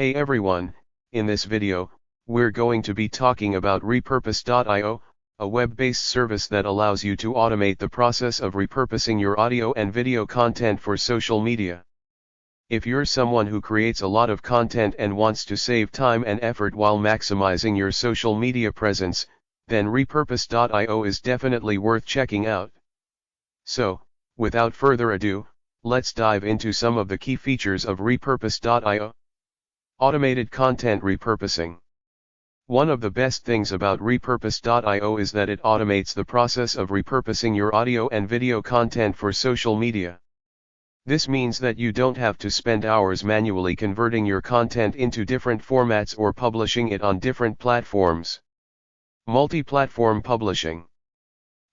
Hey everyone, in this video, we're going to be talking about Repurpose.io, a web-based service that allows you to automate the process of repurposing your audio and video content for social media. If you're someone who creates a lot of content and wants to save time and effort while maximizing your social media presence, then Repurpose.io is definitely worth checking out. So, without further ado, let's dive into some of the key features of Repurpose.io. Automated content repurposing. One of the best things about Repurpose.io is that it automates the process of repurposing your audio and video content for social media. This means that you don't have to spend hours manually converting your content into different formats or publishing it on different platforms. Multi-platform publishing.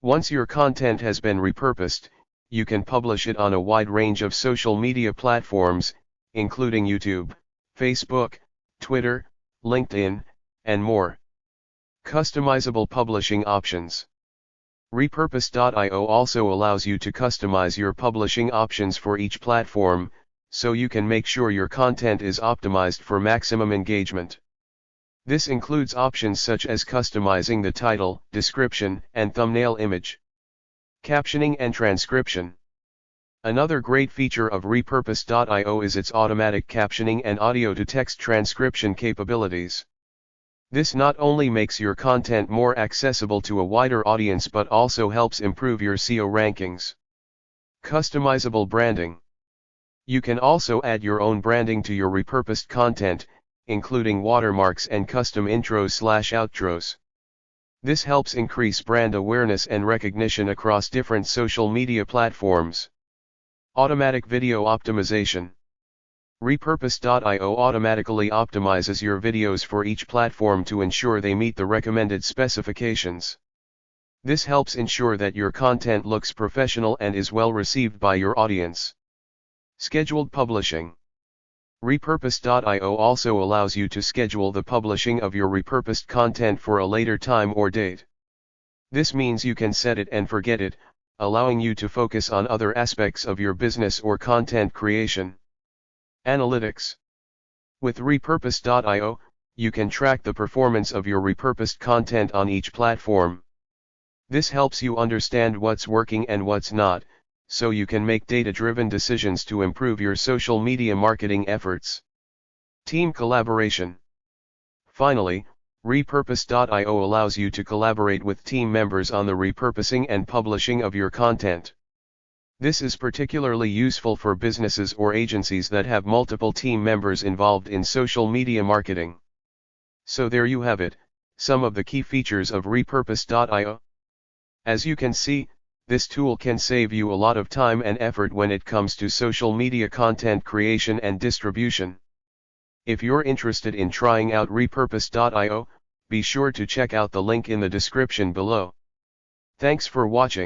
Once your content has been repurposed, you can publish it on a wide range of social media platforms, including YouTube, Facebook, Twitter, LinkedIn, and more. Customizable publishing options. Repurpose.io also allows you to customize your publishing options for each platform, so you can make sure your content is optimized for maximum engagement. This includes options such as customizing the title, description, and thumbnail image. Captioning and transcription. Another great feature of Repurpose.io is its automatic captioning and audio-to-text transcription capabilities. This not only makes your content more accessible to a wider audience but also helps improve your SEO rankings. Customizable branding. You can also add your own branding to your repurposed content, including watermarks and custom intros/outros. This helps increase brand awareness and recognition across different social media platforms. Automatic video optimization. Repurpose.io automatically optimizes your videos for each platform to ensure they meet the recommended specifications. This helps ensure that your content looks professional and is well received by your audience. Scheduled publishing. Repurpose.io also allows you to schedule the publishing of your repurposed content for a later time or date. This means you can set it and forget it, allowing you to focus on other aspects of your business or content creation. Analytics. With Repurpose.io, you can track the performance of your repurposed content on each platform. This helps you understand what's working and what's not, so you can make data-driven decisions to improve your social media marketing efforts. Team collaboration. Finally, Repurpose.io allows you to collaborate with team members on the repurposing and publishing of your content. This is particularly useful for businesses or agencies that have multiple team members involved in social media marketing. So there you have it, some of the key features of Repurpose.io. As you can see, this tool can save you a lot of time and effort when it comes to social media content creation and distribution. If you're interested in trying out Repurpose.io, be sure to check out the link in the description below. Thanks for watching.